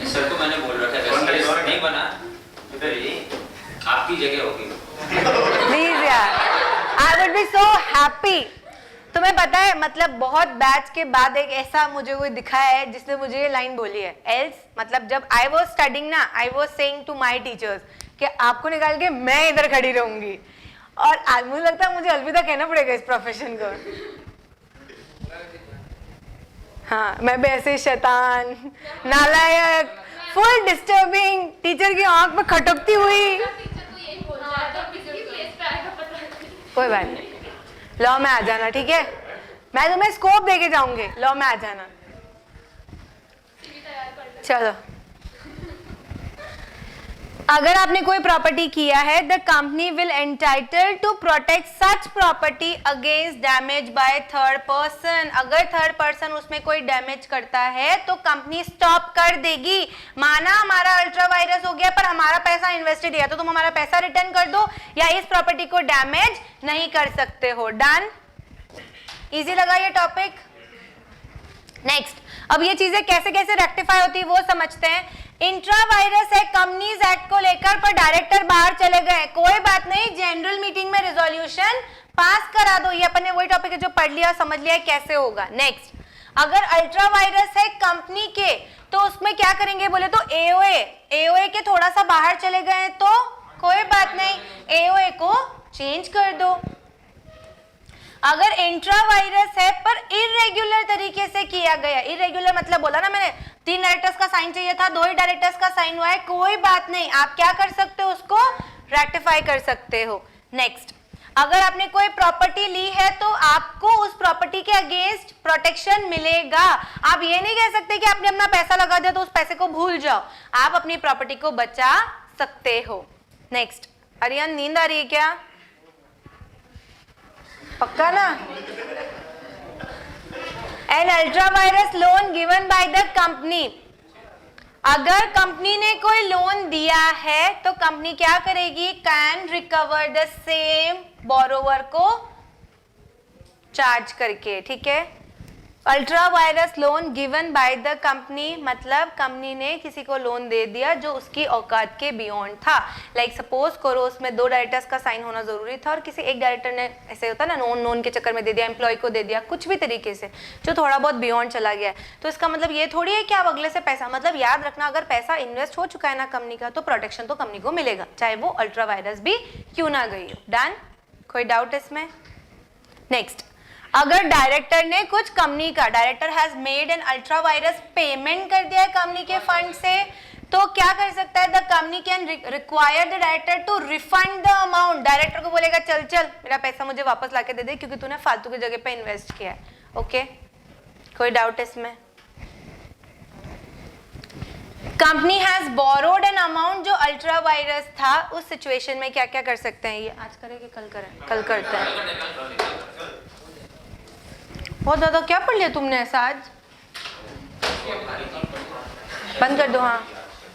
सर को मैंने बोल रखा है नहीं बना, इधर ही आपकी जगह होगी। प्लीज यार, I would be so happy. तुम्हें पता है, मतलब बहुत बैच के बाद एक ऐसा मुझे कोई दिखाया है जिसने मुझे ये लाइन बोली है, एल्स मतलब जब आई वॉज स्टडिंग ना, I was saying to my teachers कि आपको निकाल के मैं इधर खड़ी रहूंगी। और आज मुझे लगता है मुझे अलविदा कहना पड़ेगा इस प्रोफेशन को। हाँ, मैं भी ऐसे शैतान, नालायक, फुल डिस्टर्बिंग, टीचर की आंख में खटकती हुई। कोई बात नहीं, लॉ में आ जाना, ठीक है? मैं तुम्हें स्कोप देके जाऊंगी, लॉ में आ जाना। चलो, अगर आपने कोई प्रॉपर्टी किया है, the company will entitle to protect such property against damage by third person. अगर थर्ड पर्सन उसमें कोई डैमेज करता है तो कंपनी स्टॉप कर देगी। माना हमारा अल्ट्रा वायरस हो गया पर हमारा पैसा इन्वेस्टेड है, तो तुम हमारा पैसा रिटर्न कर दो या इस प्रॉपर्टी को डैमेज नहीं कर सकते हो। डन? इजी लगा ये टॉपिक? नेक्स्ट, अब ये चीजें कैसे कैसे रेक्टिफाई होती है वो समझते हैं। इंट्रा वायरस है, कंपनीज एक्ट को लेकर पर डायरेक्टर बाहर चले गए, कोई बात नहीं, जनरल मीटिंग में रिजोल्यूशन पास करा दो। ये अपन ने वही टॉपिक है जो पढ़ लिया, समझ लिया कैसे होगा। नेक्स्ट, अगर अल्ट्रा वायरस है कंपनी के तो उसमें क्या करेंगे बोले तो एओए के थोड़ा सा बाहर चले गए तो कोई बात नहीं, एओए को चेंज कर दो। अगर इंट्रा वायरस है पर इरेगुलर तरीके से किया गया, इरेगुलर मतलब बोला ना मैंने, 3 डायरेक्टर्स का साइन चाहिए था, 2 ही डायरेक्टर्स का साइन हुआ है, कोई बात नहीं, आप क्या कर सकते हो, उसको रेक्टिफाई कर सकते हो। नेक्स्ट, अगर आपने कोई प्रॉपर्टी ली है तो आपको उस प्रॉपर्टी के अगेंस्ट प्रोटेक्शन मिलेगा। आप ये नहीं कह सकते कि आपने अपना पैसा लगा दिया तो उस पैसे को भूल जाओ, आप अपनी प्रॉपर्टी को बचा सकते हो। नेक्स्ट, अरियन नींद आ रही है क्या? पक्का ना? An ultra vires loan given by the company. अगर कंपनी ने कोई लोन दिया है तो कंपनी क्या करेगी? Can recover the same borrower को चार्ज करके, ठीक है? Ultra virus loan given by the company मतलब कंपनी ने किसी को लोन दे दिया जो उसकी औकात के बियॉन्ड था। लाइक सपोज करो उसमें 2 डायरेक्टर्स का साइन होना जरूरी था और किसी एक डायरेक्टर ने, ऐसे होता ना, नोन के चक्कर में दे दिया, एम्प्लॉय को दे दिया, कुछ भी तरीके से जो थोड़ा बहुत बियॉन्ड चला गया। तो इसका मतलब ये थोड़ी है कि आप अगले से पैसा, मतलब याद रखना अगर पैसा इन्वेस्ट हो चुका है ना कंपनी का तो प्रोटेक्शन तो कंपनी को मिलेगा, चाहे वो अल्ट्रा वायरस भी क्यों ना गई हो। डन? कोई डाउट इसमें? नेक्स्ट, अगर डायरेक्टर ने कुछ कंपनी का, director has made an ultra vires payment कर दिया है कंपनी के फंड से, तो क्या कर सकता है? The company can require the director to refund the amount. Director को बोलेगा चल मेरा पैसा मुझे वापस लाके दे दे क्योंकि तूने फालतू की जगह पे इन्वेस्ट किया है। ओके, कोई डाउट इसमें? Company has borrowed an amount जो अल्ट्रा वायरस था, उस सिचुएशन में क्या क्या कर सकते हैं? ये आज करें कि कल करें? कल करते हैं। बहुत ज्यादा क्या पढ़ लिया तुमने ऐसा आज? बंद कर दो। हाँ,